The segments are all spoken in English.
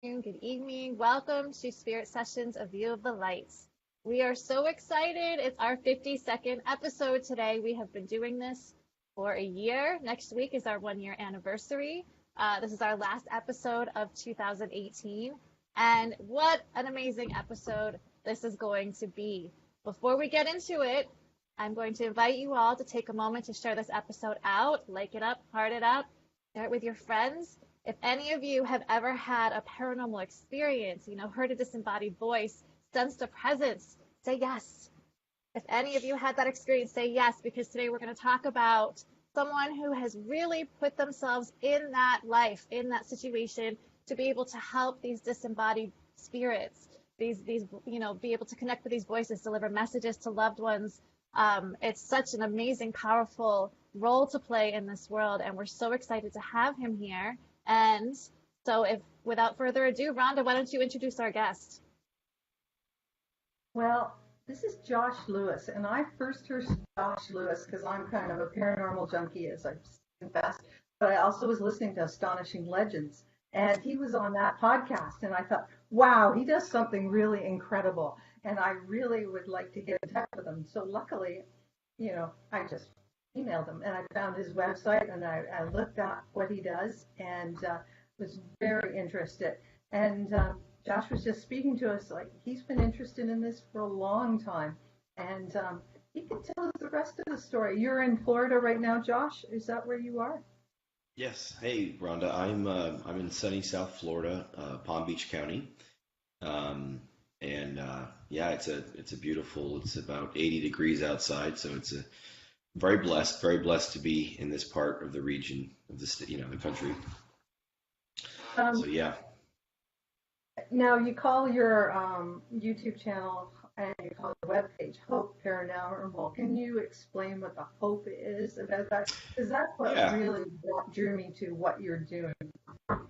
Good evening. Welcome to Spirit Sessions, A View of the Lights. We are so excited. It's our 52nd episode today. We have been doing this for a year. Next week is our 1 year anniversary. This is our last episode of 2018. And what an amazing episode this is going to be. Before we get into it, I'm going to invite you all to take a moment to share this episode out, like it up, heart it up, share it with your friends. If any of you have ever had a paranormal experience, heard a disembodied voice, sensed a presence, say yes. If any of you had that experience, say yes, because today we're going to talk about someone who has really put themselves in that life, in that situation, to be able to help these disembodied spirits, be able to connect with these voices, deliver messages to loved ones. It's such an amazing, powerful role to play in this world, and we're so excited to have him here. And so without further ado, Rhonda, why don't you introduce our guest? Well, this is Josh Louis, and I first heard Josh Louis because I'm kind of a paranormal junkie, as I've confessed, but I also was listening to Astonishing Legends, and he was on that podcast, and I thought, wow, he does something really incredible, and I really would like to get in touch with him. So luckily, I just emailed him, and I found his website, and I looked at what he does, and was very interested. And Josh was just speaking to us like he's been interested in this for a long time, and he can tell us the rest of the story. You're in Florida right now, Josh. Is that where you are? Yes. Hey, Rhonda. I'm in sunny South Florida, Palm Beach County, and yeah, it's a beautiful. It's about 80 degrees outside, so it's a very blessed to be in this part of the region of the country. So Um, yeah. Now you call your YouTube channel and you call your webpage Hope Paranormal. Can you explain what the hope is about that? Because that's what Yeah. really drew me to what you're doing.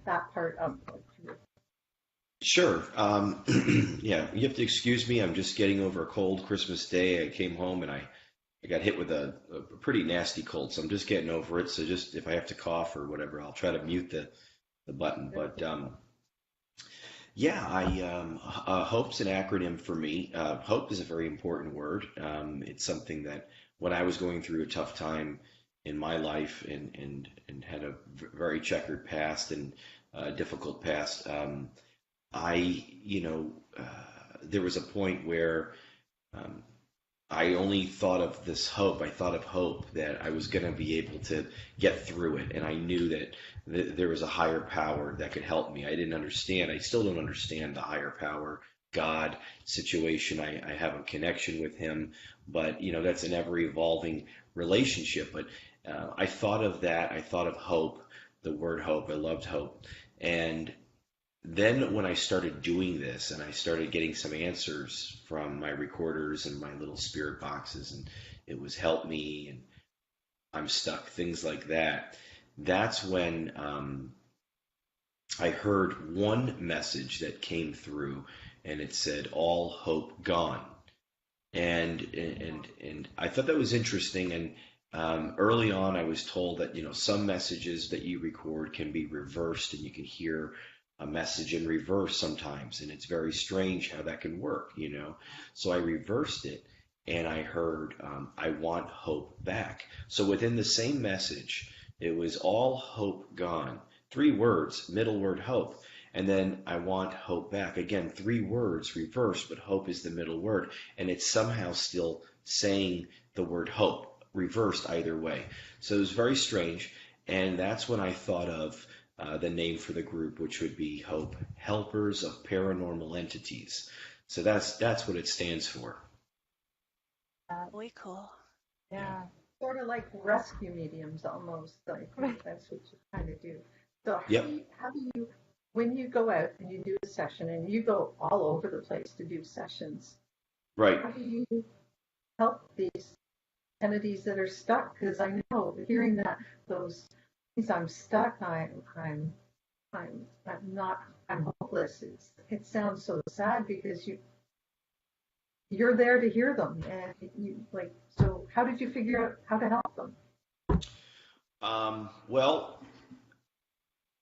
That part of it. Sure. Yeah, you have to excuse me. I'm just getting over a cold Christmas Day. I came home and I got hit with a pretty nasty cold, so I'm just getting over it. So just if I have to cough or whatever, I'll try to mute the button. But yeah, hope's an acronym for me. Hope is a very important word. It's something that when I was going through a tough time in my life and had a very checkered past and difficult past, there was a point where um, I only thought of this hope. I thought of hope that I was going to be able to get through it. And I knew that there was a higher power that could help me. I didn't understand. I still don't understand the higher power, God situation. I have a connection with him, but that's an ever evolving relationship. But I thought of that. I thought of hope, the word hope. I loved hope. And then when I started doing this and I started getting some answers from my recorders and my little spirit boxes, and it was help me and I'm stuck, things like that. That's when I heard one message that came through, and it said, "All hope gone." And I thought that was interesting. And early on, I was told that some messages that you record can be reversed, and you can hear a message in reverse sometimes, and it's very strange how that can work. So I reversed it, and I heard, "I want hope back." So within the same message, it was all hope gone. 3 words, middle word hope. And then I want hope back. Again, 3 words reversed, but hope is the middle word. And it's somehow still saying the word hope, reversed either way. So it was very strange. And that's when I thought of the name for the group, which would be Hope Helpers of Paranormal Entities. So that's what it stands for. Really cool. Yeah. Yeah. Sort of like rescue mediums almost. I think that's what you kind of do. So Yep. how do you, when you go out and you do a session and you go all over the place to do sessions, Right. how do you help these entities that are stuck? Because I know hearing that those things, I'm stuck, I'm hopeless. It sounds so sad because you're there to hear them, and you like. So how did you figure out how to help them? Well,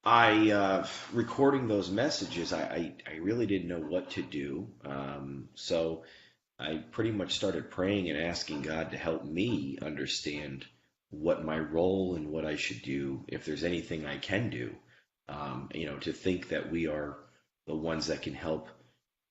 Recording those messages, I really didn't know what to do. So I pretty much started praying and asking God to help me understand what my role and what I should do, if there's anything I can do. To think that we are the ones that can help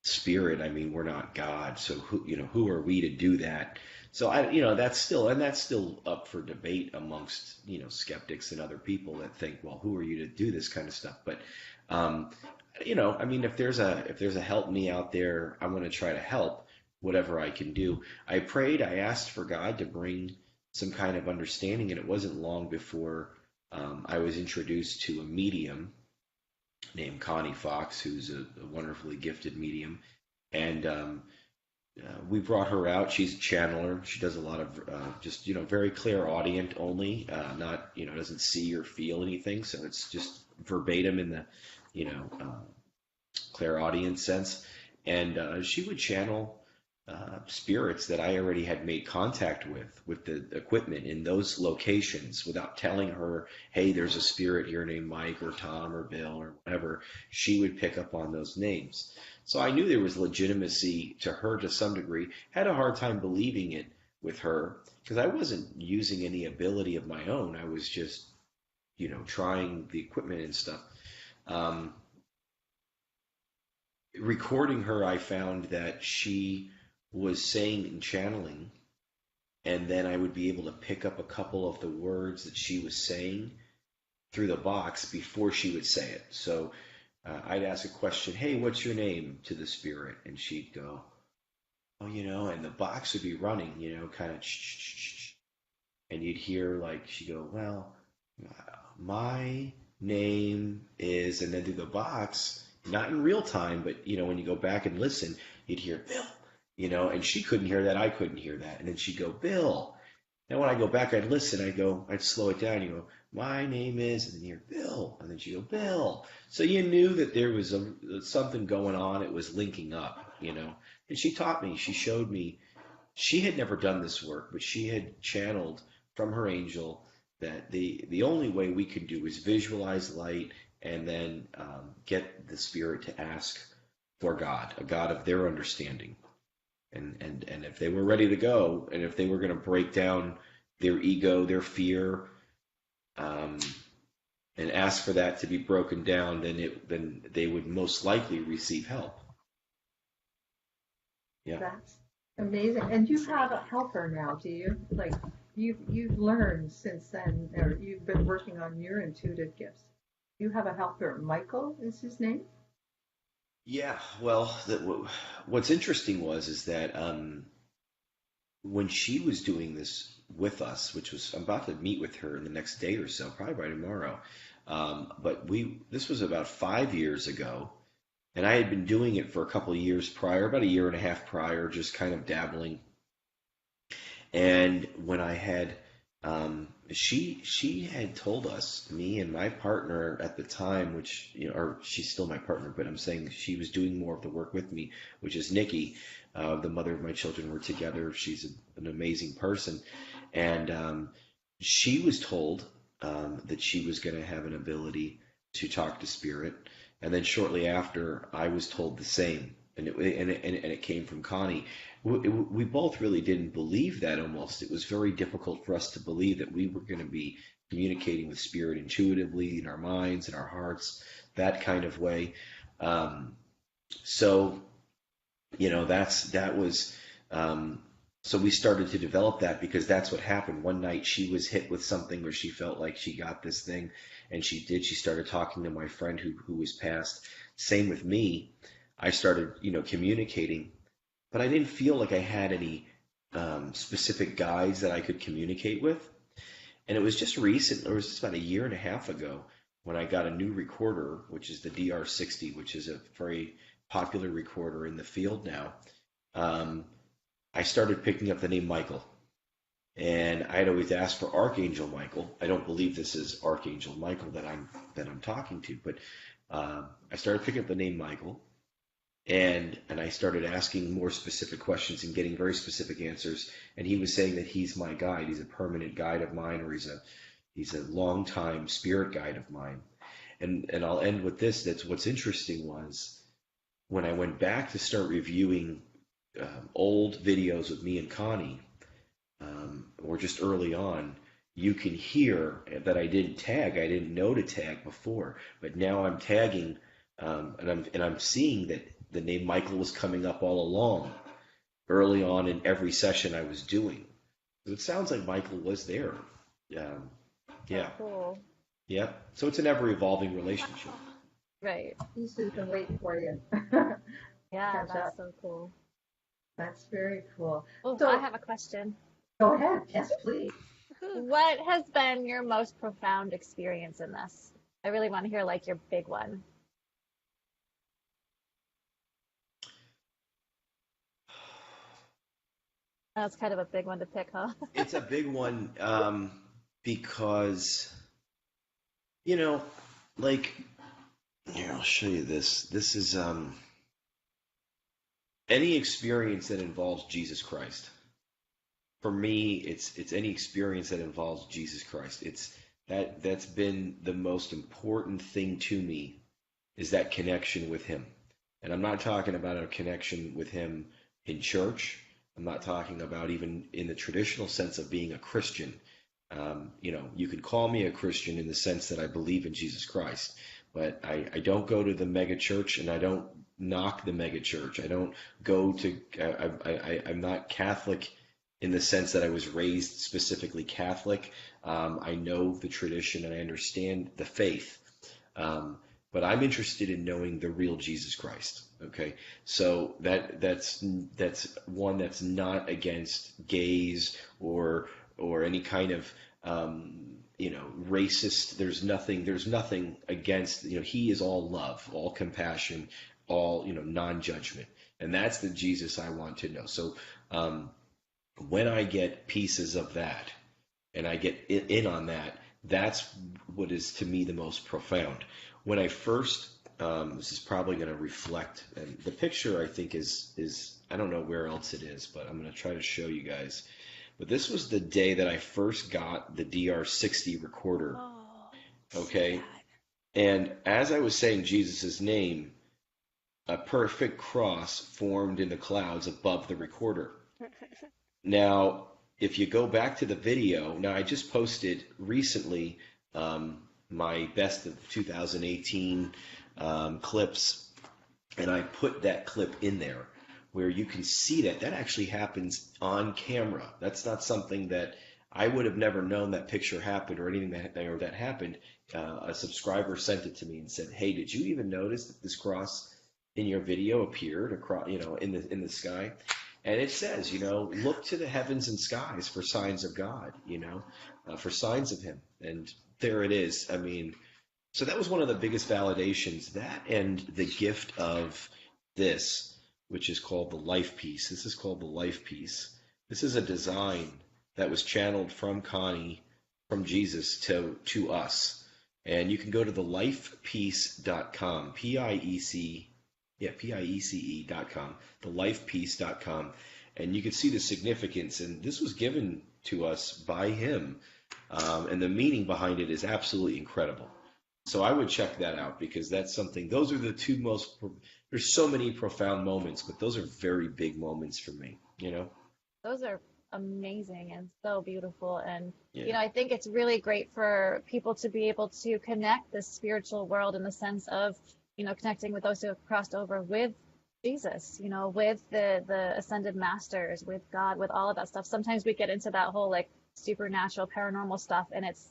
spirit. I mean, we're not God, so who are we to do that? So that's still up for debate amongst, skeptics and other people that think, well, who are you to do this kind of stuff? But, I mean, if there's a help me out there, I'm going to try to help whatever I can do. I prayed, I asked for God to bring some kind of understanding, and it wasn't long before I was introduced to a medium named Connie Fox, who's a wonderfully gifted medium, and we brought her out. She's a channeler. She does a lot of just very clairaudient only, not doesn't see or feel anything, so it's just verbatim in the clairaudient sense, and she would channel spirits that I already had made contact with the equipment in those locations without telling her, hey, there's a spirit here named Mike or Tom or Bill or whatever. She would pick up on those names. So I knew there was legitimacy to her to some degree. Had a hard time believing it with her because I wasn't using any ability of my own. I was just, trying the equipment and stuff. Recording her, I found that she was saying and channeling, and then I would be able to pick up a couple of the words that she was saying through the box before she would say it. So I'd ask a question, hey, what's your name, to the spirit, and she'd go, oh, and the box would be running, kind of, and you'd hear she'd go, well, my name is, and then through the box, not in real time, but when you go back and listen, you'd hear Bill. And she couldn't hear that, I couldn't hear that. And then she'd go, Bill. Now when I go back, I'd listen, I'd slow it down, my name is, and then you hear Bill. And then she'd go, Bill. So you knew that there was something going on, it was linking up, And she taught me, she showed me, she had never done this work, but she had channeled from her angel that the only way we could do is visualize light and then get the spirit to ask for God, a God of their understanding. And if they were ready to go, and if they were going to break down their ego, their fear, and ask for that to be broken down, then they would most likely receive help. Yeah. That's amazing. And you have a helper now, do you? You've learned since then, or you've been working on your intuitive gifts. You have a helper. Michael is his name? Yeah, well, what's interesting is that when she was doing this with us, which was, I'm about to meet with her in the next day or so, probably by tomorrow, but this was about 5 years ago, and I had been doing it for a couple of years prior, about a year and a half prior, just kind of dabbling. And when I had, she had told us, me and my partner at the time, which, or she's still my partner, but I'm saying she was doing more of the work with me, which is Nikki, the mother of my children. We're together. She's an amazing person. And she was told that she was going to have an ability to talk to spirit. And then shortly after, I was told the same. And it came from Connie. We both really didn't believe that almost. It was very difficult for us to believe that we were going to be communicating with spirit intuitively in our minds and our hearts, that kind of way. So we started to develop that because that's what happened. One night she was hit with something where she felt like she got this thing, and she started talking to my friend who was passed. Same with me. I started, communicating, but I didn't feel like I had any specific guides that I could communicate with. And it was just recent, it was just about a year and a half ago, when I got a new recorder, which is the DR60, which is a very popular recorder in the field now. I started picking up the name Michael. And I'd always asked for Archangel Michael. I don't believe this is Archangel Michael that I'm talking to, but I started picking up the name Michael. And I started asking more specific questions and getting very specific answers. And he was saying that he's my guide. He's a permanent guide of mine, or he's a longtime spirit guide of mine. And I'll end with this. That's what's interesting was when I went back to start reviewing old videos with me and Connie, or just early on, you can hear that I didn't tag. I didn't know to tag before, but now I'm tagging, and I'm seeing that the name Michael was coming up all along, early on in every session I was doing. So it sounds like Michael was there. Yeah, Cool. yeah. So it's an ever-evolving relationship. Right. He's just been waiting for you. Yeah, Catch that's up. so cool. That's very cool. Oh, So I have a question. go ahead. Yes, please. What has been your most profound experience in this? I really want to hear like your big one. That's kind of a big one to pick, huh? It's a big one, because, like, here, I'll show you this. This is any experience that involves Jesus Christ. For me, it's any experience that involves Jesus Christ. That's been the most important thing to me, is that connection with him. And I'm not talking about a connection with him in church. I'm not talking about even in the traditional sense of being a Christian. You could call me a Christian in the sense that I believe in Jesus Christ, but I don't go to the mega church, and I don't knock the mega church. I don't go to, I'm not Catholic in the sense that I was raised specifically Catholic. I know the tradition and I understand the faith. But I'm interested in knowing the real Jesus Christ. Okay, so that's one that's not against gays or any kind of racist. There's nothing against. He is all love, all compassion, all non-judgment, and that's the Jesus I want to know. So when I get pieces of that and I get in on that, that's what is to me the most profound. When I first, this is probably going to reflect, and the picture I think is I don't know where else it is, but I'm going to try to show you guys. But this was the day that I first got the DR60 recorder. Okay, and as I was saying Jesus' name, a perfect cross formed in the clouds above the recorder. Now, if you go back to the video, now I just posted recently my best of 2018 clips, and I put that clip in there where you can see that actually happens on camera. That's not something that I would have never known that picture happened or anything that happened. A subscriber sent it to me and said, "Hey, did you even notice that this cross in your video appeared across, in the sky?" And it says, look to the heavens and skies for signs of God, for signs of him. And there it is. I mean, so that was one of the biggest validations, that and the gift of this, which is called the Life Piece. This is called the Life Piece. This is a design that was channeled from Connie, from Jesus to us. And you can go to thelifepiece.com, Piece.com, thelifepiece.com, and you can see the significance. And this was given to us by him, and the meaning behind it is absolutely incredible. So I would check that out, because that's something. Those are the two most. There's so many profound moments, but those are very big moments for me. Those are amazing and so beautiful. And, Yeah. I think it's really great for people to be able to connect the spiritual world in the sense of, connecting with those who have crossed over with Jesus, with the ascended masters, with God, with all of that stuff. Sometimes we get into that whole like supernatural, paranormal stuff, and it's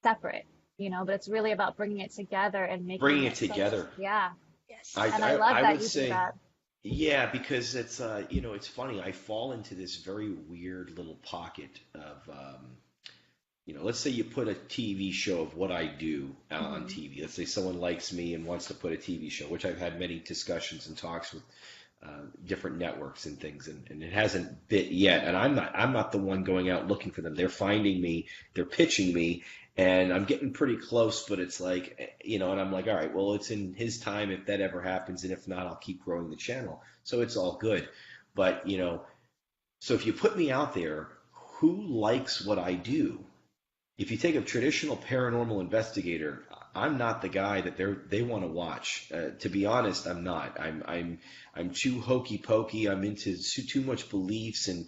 separate, but it's really about bringing it together and making it together. Yeah. Yes. And I love that would you say, do that. Yeah, because it's it's funny. I fall into this very weird little pocket of let's say you put a TV show of what I do out on TV. Let's say someone likes me and wants to put a TV show, which I've had many discussions and talks with different networks and things, and it hasn't bit yet. And I'm not the one going out looking for them. They're finding me, they're pitching me, and I'm getting pretty close. But it's like, and I'm like, all right, well, it's in his time if that ever happens, and if not, I'll keep growing the channel. So it's all good. But so if you put me out there, who likes what I do? If you take a traditional paranormal investigator, I'm not the guy that they want to watch. To be honest, I'm not. I'm too hokey pokey. I'm into too much beliefs and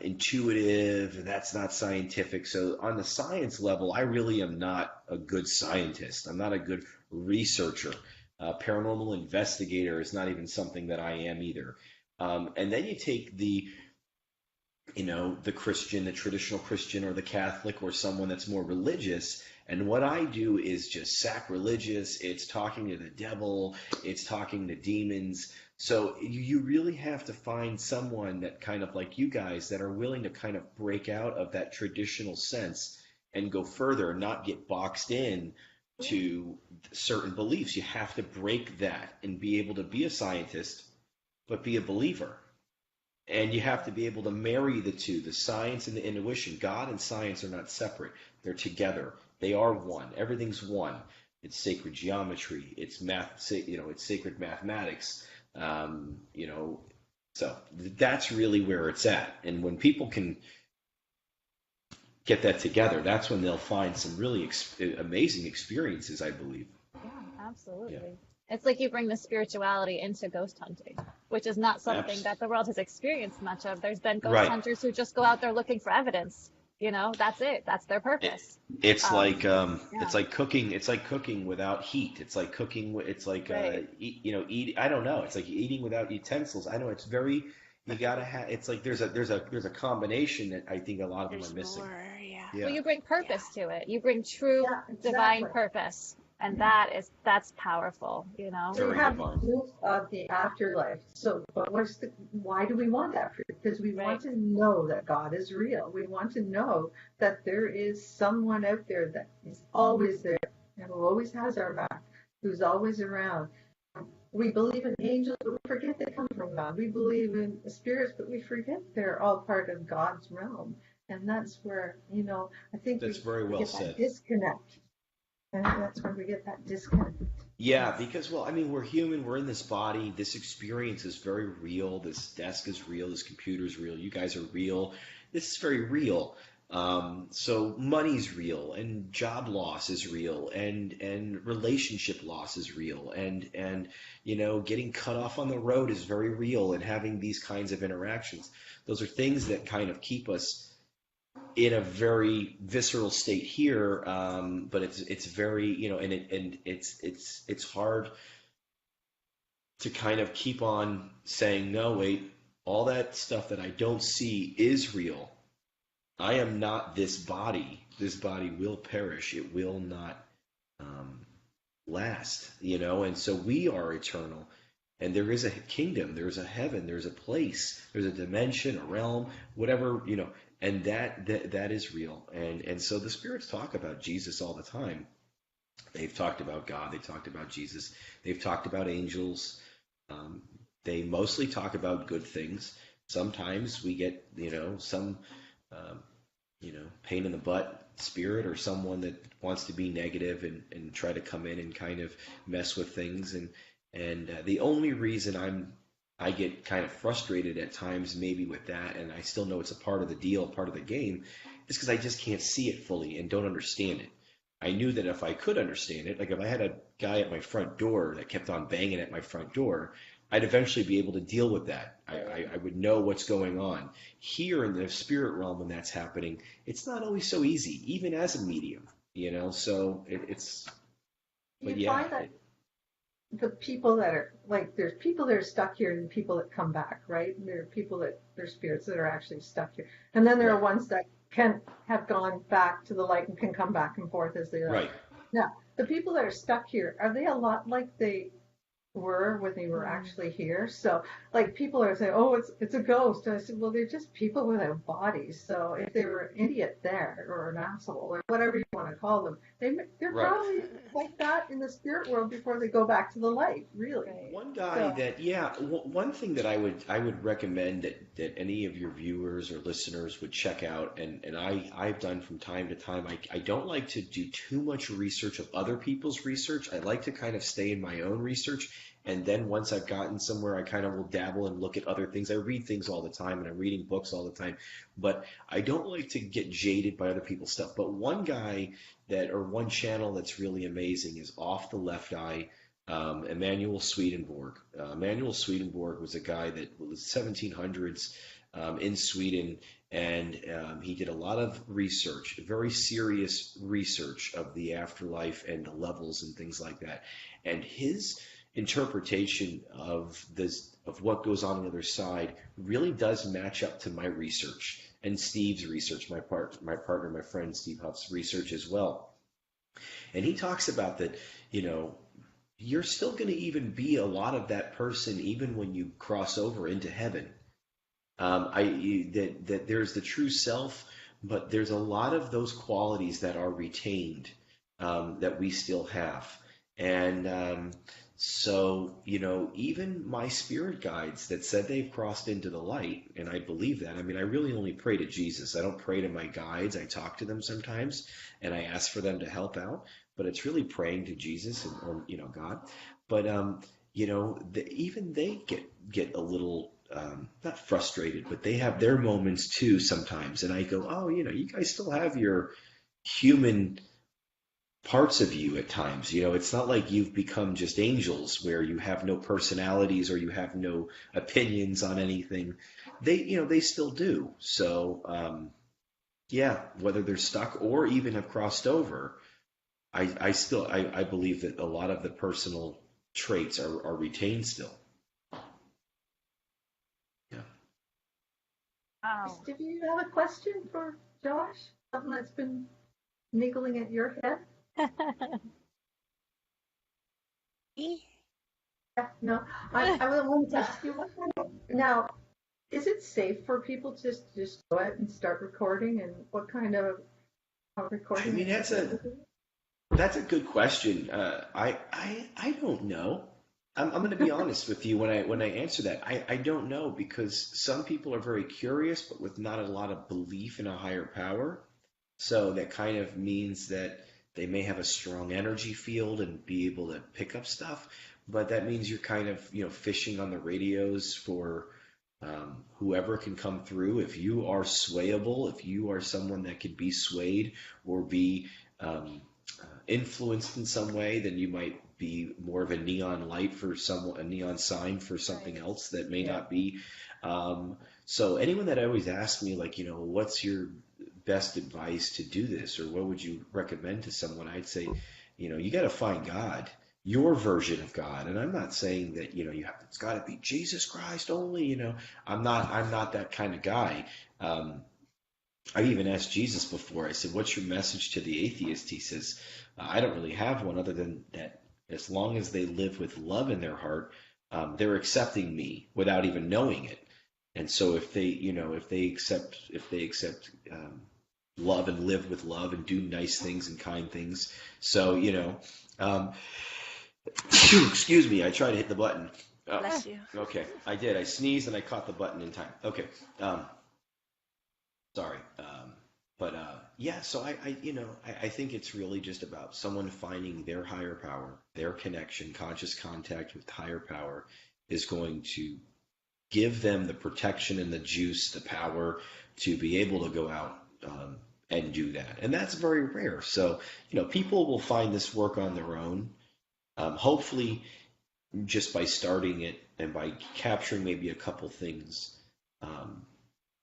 intuitive, and that's not scientific. So on the science level, I really am not a good scientist. I'm not a good researcher. Paranormal investigator is not even something that I am either. And then you take the Christian, the traditional Christian, or the Catholic, or someone that's more religious. And what I do is just sacrilegious. It's talking to the devil. It's talking to demons. So you really have to find someone that kind of like you guys that are willing to kind of break out of that traditional sense and go further and not get boxed in to certain beliefs. You have to break that and be able to be a scientist, but be a believer. And you have to be able to marry the two, the science and the intuition. God and science are not separate. They're together. They are one. Everything's one. It's sacred geometry. It's math. It's sacred mathematics. So that's really where it's at. And when people can get that together, that's when they'll find some really amazing experiences, I believe. Yeah, absolutely. Yeah. It's like you bring the spirituality into ghost hunting, which is not something that the world has experienced much of. There's been ghost hunters who just go out there looking for evidence. That's it. That's their purpose. It's like cooking. It's like cooking without heat. It's like cooking. It's like eat. I don't know. It's like eating without utensils. I know it's very. You gotta have. It's like there's a combination that I think a lot of them are missing. Well, you bring purpose to it. You bring true divine purpose. And that's powerful, We have proof of the afterlife. So, but why do we want that proof? Because we want to know that God is real. We want to know that there is someone out there that is always there and who always has our back, who's always around. We believe in angels, but we forget they come from God. We believe in spirits, but we forget they're all part of God's realm. And that's where, I think that's very well said. That disconnect. And that's where we get that disconnect. Yeah, because, we're human. We're in this body. This experience is very real. This desk is real. This computer is real. You guys are real. This is very real. So money's real, and job loss is real, and relationship loss is real, and getting cut off on the road is very real, and having these kinds of interactions. Those are things that kind of keep us in a very visceral state here, but it's very and it's hard to kind of keep on saying, no, wait, all that stuff that I don't see is real. I am not this body. This body will perish. It will not last, and so we are eternal. And there is a kingdom, there's a heaven, there's a place, there's a dimension, a realm, whatever, and that is real. And so the spirits talk about Jesus all the time. They've talked about God, they've talked about Jesus, they've talked about angels. They mostly talk about good things. Sometimes we get, some, pain in the butt spirit, or someone that wants to be negative and try to come in and kind of mess with things. And the only reason I get kind of frustrated at times maybe with that, and I still know it's a part of the deal, part of the game, is because I just can't see it fully and don't understand it. I knew that if I could understand it, like if I had a guy at my front door that kept on banging at my front door, I'd eventually be able to deal with that. I would know what's going on. Here in the spirit realm, when that's happening, it's not always so easy, even as a medium, so it's... But you find that the people that are, like, there's people that are stuck here and people that come back, right? And there are people that, they're spirits that are actually stuck here. And then there are ones that can have gone back to the light and can come back and forth as they like. Right. Now, the people that are stuck here, are they a lot like they were when they were actually here? So, like, people are saying, oh, it's a ghost. And I said, well, they're just people without bodies. So if they were an idiot there, or an asshole, or whatever you want to call them, they're probably like that in the spirit world before they go back to the light, really. One guy one thing that I would recommend that any of your viewers or listeners would check out, and I've done from time to time, I don't like to do too much research of other people's research. I like to kind of stay in my own research And then once I've gotten somewhere, I kind of will dabble and look at other things. I read things all the time, and I'm reading books all the time, but I don't like to get jaded by other people's stuff. But one guy or one channel that's really amazing is Off the Left Eye. Emanuel Swedenborg. Emanuel Swedenborg was a guy that was 1700s in Sweden, and he did a lot of research, very serious research of the afterlife and the levels and things like that. And his interpretation of what goes on the other side really does match up to my research and Steve's research, my partner, my friend Steve Huff's research as well. And he talks about that, you're still going to even be a lot of that person even when you cross over into heaven. That there's the true self, but there's a lot of those qualities that are retained that we still have. And so, even my spirit guides that said they've crossed into the light, and I believe that. I mean, I really only pray to Jesus. I don't pray to my guides. I talk to them sometimes, and I ask for them to help out. But it's really praying to Jesus or God. But even they get a little not frustrated, but they have their moments too sometimes. And I go, oh, you guys still have your human parts of you at times. It's not like you've become just angels where you have no personalities or you have no opinions on anything. They still do. So whether they're stuck or even have crossed over, I believe that a lot of the personal traits are retained still. Yeah. Wow. Do you have a question for Josh? Something that's been niggling at your head? Yeah, no. I wanted to ask you now, is it safe for people to just go ahead and start recording, and what kind of recording? I mean, that's a good question. I don't know. I'm going to be honest with you when I answer that. I don't know, because some people are very curious, but with not a lot of belief in a higher power. So that kind of means that they may have a strong energy field and be able to pick up stuff, but that means you're kind of fishing on the radios for whoever can come through. If you are swayable, if you are someone that could be swayed or be influenced in some way, then you might be more of a neon light for someone, a neon sign for something else that may not be. So anyone that always asks me, like, what's your best advice to do this, or what would you recommend to someone, I'd say, you got to find God, your version of God. And I'm not saying that, it's got to be Jesus Christ only, I'm not that kind of guy. I even asked Jesus before. I said, what's your message to the atheist? He says, I don't really have one, other than that as long as they live with love in their heart, they're accepting me without even knowing it. And so if they accept love and live with love and do nice things and kind things. So, excuse me, I tried to hit the button. Bless you. Okay, I did. I sneezed and I caught the button in time. Okay. Sorry. So I think it's really just about someone finding their higher power, their connection, conscious contact with higher power is going to give them the protection and the juice, the power to be able to go out and do that. And that's very rare. So, people will find this work on their own. Hopefully, just by starting it and by capturing maybe a couple things,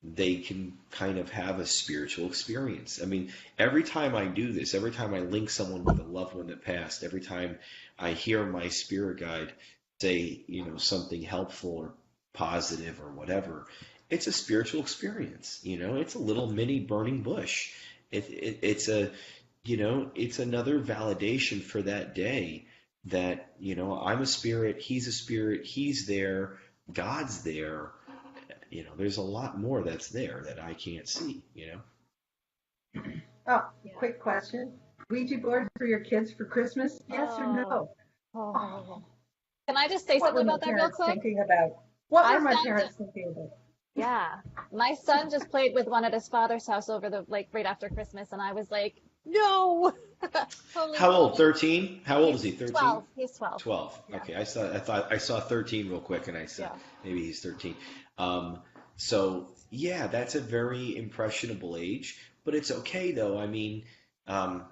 they can kind of have a spiritual experience. I mean, every time I do this, every time I link someone with a loved one that passed, every time I hear my spirit guide say, something helpful or positive or whatever, it's a spiritual experience. It's a little mini burning bush. It's another validation for that day that, I'm a spirit, he's a spirit, he's there, God's there. There's a lot more that's there that I can't see, Oh, quick question. Ouija board for your kids for Christmas? Yes or no? Oh. Can I just say What something were about my that real parents quick? thinking about? What I were my found parents thinking about? Yeah. My son just played with one at his father's house over right after Christmas, and I was like, no. Totally How old? cool. 13? How old is he? 13? 12. He's 12. 12. Yeah. Okay, I saw 13 real quick, and I said Yeah. maybe he's 13. So yeah, that's a very impressionable age, but it's okay though. I mean, um,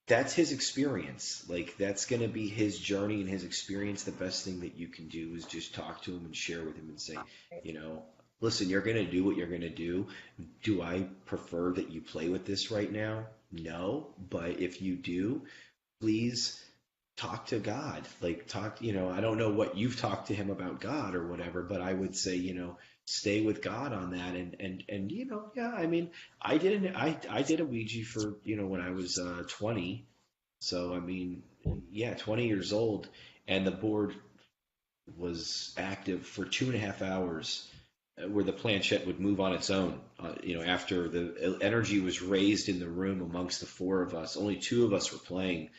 that's his experience. Like that's going to be his journey and his experience. The best thing that you can do is just talk to him and share with him and say, you know, listen, you're going to do what you're going to do. Do I prefer that you play with this right now? No, but if you do, please talk to God. Like talk, you know, I don't know what you've talked to him about God or whatever, but I would say, you know, stay with God on that. And you know, yeah, I mean, I did a Ouija for, you know, when I was 20. So I mean, yeah, 20 years old, and the board was active for 2.5 hours, where the planchette would move on its own. You know, after the energy was raised in the room amongst the four of us, only two of us were playing,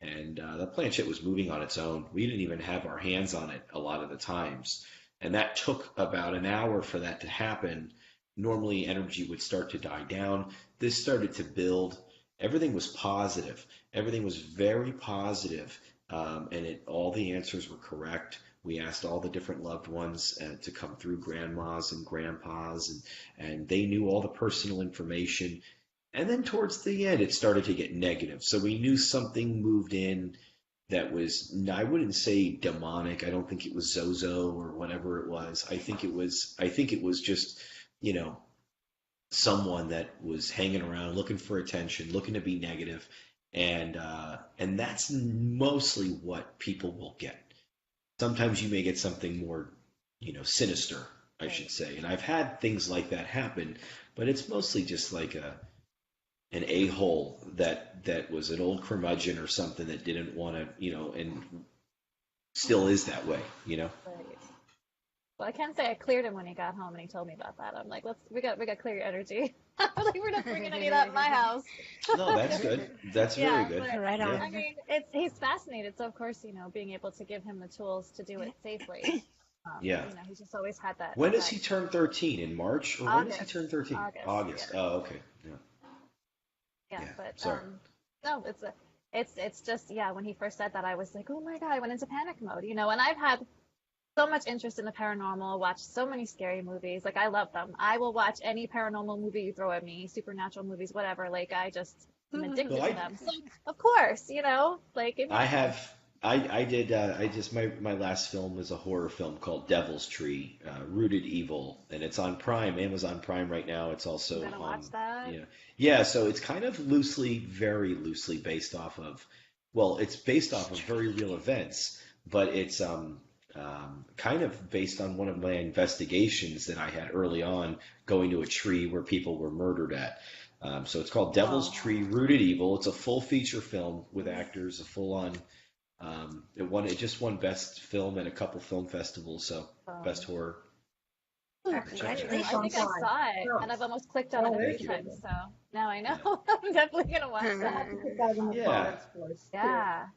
and the planchette was moving on its own. We didn't even have our hands on it a lot of the times, and that took about an hour for that to happen. Normally, energy would start to die down. This started to build. Everything was positive. Everything was very positive, and all the answers were correct. We asked all the different loved ones to come through, grandmas and grandpas, and they knew all the personal information. And then towards the end, it started to get negative. So we knew something moved in that was, I wouldn't say demonic. I don't think it was Zozo or whatever it was. I think it was just, you know, someone that was hanging around, looking for attention, looking to be negative, and that's mostly what people will get. Sometimes you may get something more, you know, sinister, I should say. And I've had things like that happen, but it's mostly just like an a-hole that was an old curmudgeon or something that didn't want to, you know, and still is that way, you know. Right. Well, I can't say I cleared him when he got home and he told me about that. I'm like, we got to clear your energy. Like we're not bringing any of that in my house. No, that's good. That's very Yeah, good. but Right on. Yeah. I mean, he's fascinated. So of course, you know, being able to give him the tools to do it safely. Yeah. You know, he's just always had that. When does that he turn 13? In March? Or when does he turn 13? August. Yeah. Oh, okay. Yeah. Yeah, Yeah, but sorry. no, it's just yeah. When he first said that, I was like, oh my God, I went into panic mode, you know. And I've had so much interest in the paranormal, watched so many scary movies. Like I love them. I will watch any paranormal movie you throw at me, supernatural movies, whatever. Like I just am addicted Well, to them. So of course, you know, like I have. My last film was a horror film called Devil's Tree, Rooted Evil, and it's on Prime, Amazon Prime right now. It's also I'm gonna watch that. yeah. So it's kind of very loosely based off of, well, it's based off of very real events, but it's kind of based on one of my investigations that I had early on, going to a tree where people were murdered at. So it's called Devil's Tree, Rooted Evil. It's a full feature film with actors, a full on. It just won best film at a couple film festivals, so best horror. I Congratulations. think I saw it, and I've almost clicked on it a few times. So now I know. I'm definitely gonna watch I that. have to put that in the Yeah. comments for us. too. Yeah,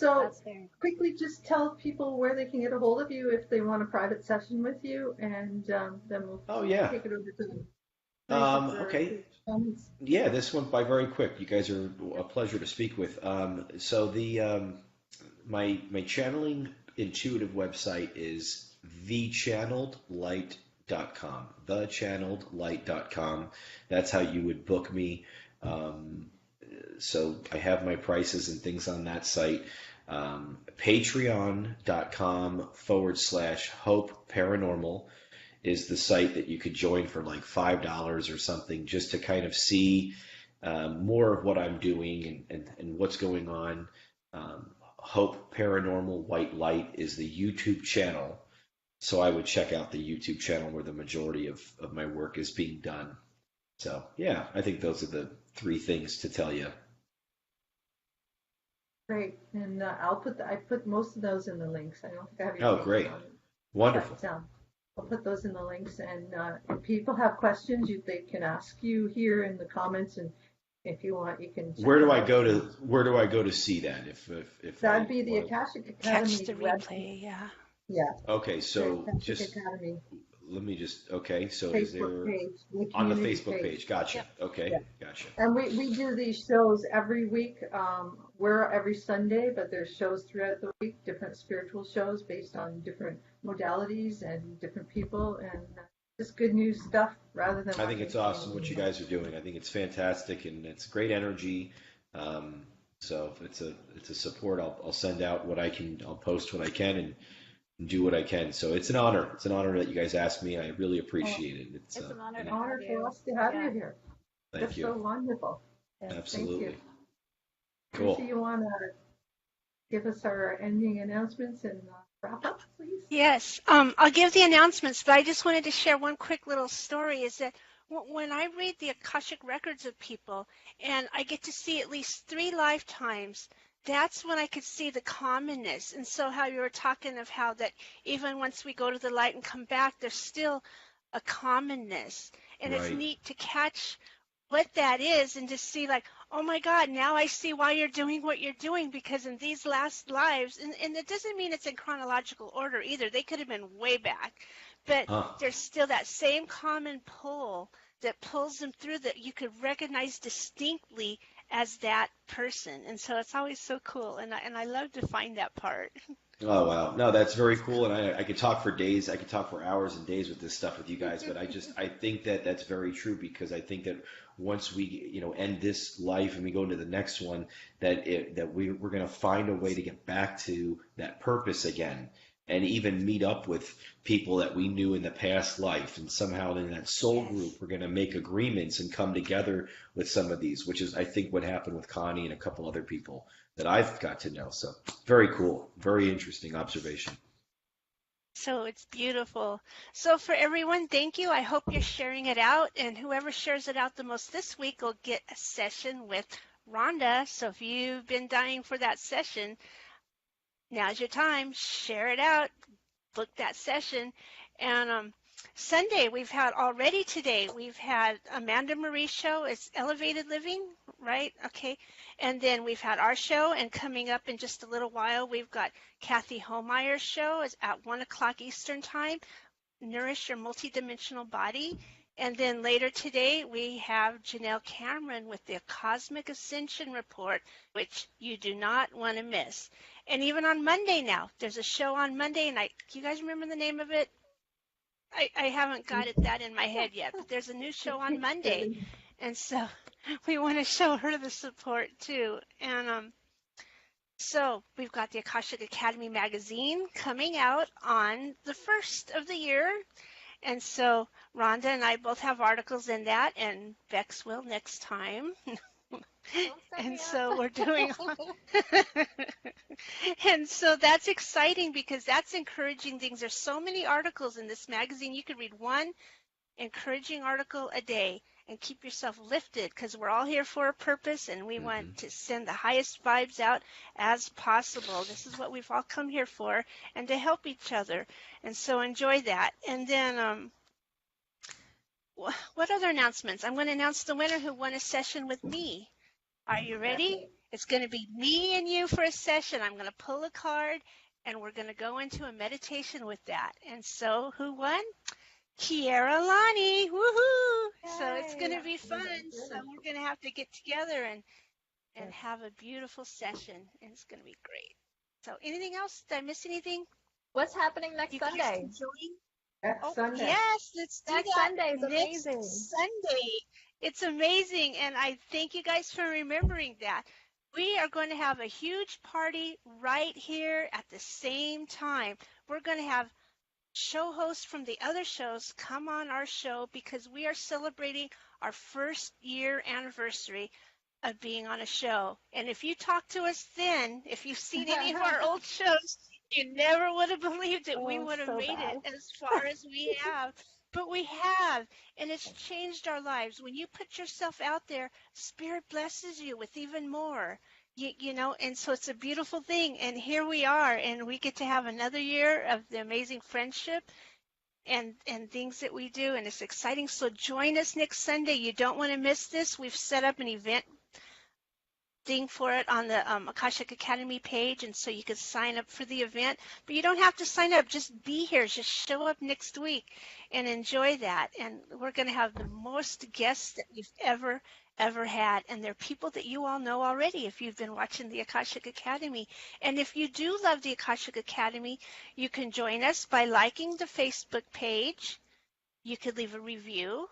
So that's fair. quickly, just tell people where they can get a hold of you if they want a private session with you, and then we'll Oh yeah. take it over to them. Okay. Yeah, this went by very quick. You guys are a pleasure to speak with. So the my channeling intuitive website is thechanneledlight.com. Thechanneledlight.com. That's how you would book me. So I have my prices and things on that site. Patreon.com/Hope Paranormal is the site that you could join for like $5 or something, just to kind of see more of what I'm doing and what's going on. Hope Paranormal White Light is the YouTube channel. So I would check out the YouTube channel where the majority of my work is being done. So yeah, I think those are the three things to tell you. Great, and I put most of those in the links. I don't think I have your Oh, names great. on it. Wonderful. But, I'll put those in the links, and if people have questions, they can ask you here in the comments, and if you want, you can. Where do I go to see that? If That'd be the Akashic Academy Catch the web. replay, yeah. Yeah. Okay, so Akashic just Academy. let me just, okay, so is Facebook there, page, the on the community Facebook page, gotcha, Yep. okay, Yeah. gotcha. And we do these shows every week. We're every Sunday, but there's shows throughout the week, different spiritual shows based on different modalities and different people, and just good news stuff rather than I think watching it's awesome what you TV. guys are doing. I think it's fantastic and it's great energy. So if it's a support, I'll send out what I can, I'll post what I can and do what I can. So it's an honor. It's an honor that you guys asked me. I really Oh, appreciate it. It's an honor And to have honor for you. us to have Yeah. you here. thank That's you. so wonderful. Yes. Thank you. Absolutely. Teresa, Cool. you want to give us our ending announcements and wrap up, please? Yes, I'll give the announcements, but I just wanted to share one quick little story is that when I read the Akashic records of people and I get to see at least 3 lifetimes, that's when I could see the commonness. And so how you were talking of how that even once we go to the light and come back, there's still a commonness. And it's Right. neat to catch what that is and to see like, oh my God, now I see why you're doing what you're doing, because in these last lives, and it doesn't mean it's in chronological order either. They could have been way back, but Huh. there's still that same common pull that pulls them through that you could recognize distinctly as that person. And so it's always so cool. And I love to find that part. Oh wow. No, that's very cool. And I could talk for days. I could talk for hours and days with this stuff with you guys. But I think that that's very true because I think that once we, end this life and we go into the next one, that we're going to find a way to get back to that purpose again and even meet up with people that we knew in the past life. And somehow in that soul group, we're going to make agreements and come together with some of these, which is, I think, what happened with Connie and a couple other people that I've got to know. So very cool. Very interesting observation. So it's beautiful. So for everyone, thank you. I hope you're sharing it out, and whoever shares it out the most this week will get a session with Rhonda. So if you've been dying for that session, now's your time. Share it out. Book that session. And Sunday, we've had Amanda Marie's show. It's Elevated Living, right? Okay. And then we've had our show, and coming up in just a little while, we've got Kathy Homeyer's show. It's at 1 o'clock Eastern Time, Nourish Your Multidimensional Body. And then later today, we have Janelle Cameron with the Cosmic Ascension Report, which you do not want to miss. And even on Monday now, there's a show on Monday, and do you guys remember the name of it? I haven't got that in my head yet, but there's a new show on Monday, and so we want to show her the support too. And so we've got the Akashic Academy magazine coming out on the 1st of the year, and so Rhonda and I both have articles in that, and Bex will next time. And so we're doing, and so that's exciting because that's encouraging things. There's so many articles in this magazine. You could read one encouraging article a day and keep yourself lifted, because we're all here for a purpose and we want to send the highest vibes out as possible. This is what we've all come here for, and to help each other. And so enjoy that. And then what other announcements? I'm going to announce the winner who won a session with me. Are you ready? It's going to be me and you for a session. I'm going to pull a card, and we're going to go into a meditation with that. And so who won? Kiara Lani. Woohoo! So it's going to be fun. So we're going to have to get together and have a beautiful session, and it's going to be great. So anything else? Did I miss anything? What's happening next You guys Sunday? can join? Next Sunday. Yes, let's do Next that. Sunday is amazing. Next Sunday. It's amazing, and I thank you guys for remembering that. We are going to have a huge party right here at the same time. We're going to have show hosts from the other shows come on our show because we are celebrating our 1st year anniversary of being on a show. And if you talk to us then, if you've seen any of our old shows, you never would have believed it. We would have made it as far as we have. But we have, and it's changed our lives. When you put yourself out there, Spirit blesses you with even more. You know, and so it's a beautiful thing. And here we are, and we get to have another year of the amazing friendship and things that we do, and it's exciting. So join us next Sunday. You don't want to miss this. We've set up an event thing for it on the Akashic Academy page, and so you can sign up for the event. But you don't have to sign up. Just be here. Just show up next week and enjoy that. And we're going to have the most guests that we've ever had. And they're people that you all know already if you've been watching the Akashic Academy. And if you do love the Akashic Academy, you can join us by liking the Facebook page. You could leave a review.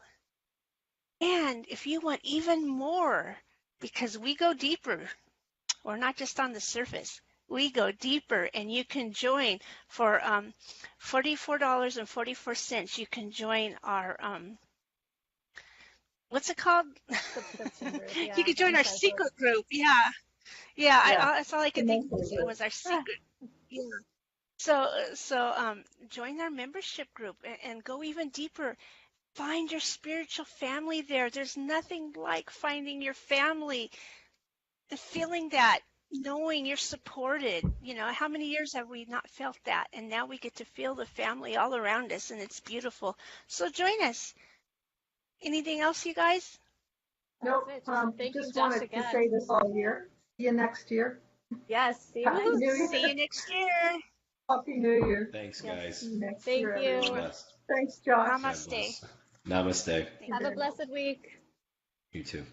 And if you want even more, because we go deeper, we're not just on the surface. We go deeper, and you can join for $44.44. You can join our what's it called? Subscription group. Yeah. You can join our secret group. Yeah. That's all I could think of was our secret. Yeah. So join our membership group and go even deeper. Find your spiritual family there. There's nothing like finding your family and feeling that, knowing you're supported. You know, how many years have we not felt that? And now we get to feel the family all around us, and it's beautiful. So join us. Anything else, you guys? Nope. Thank you, Just Josh, wanted again. to say this all year. See you next year. Yes. See Happy you. New Year. See you next year. Happy New Year. Thanks, Yes. guys. See you next Thank year, you. everyone. Blessed. Thanks, Josh. God Namaste. bless. Namaste. Have a blessed week. You too.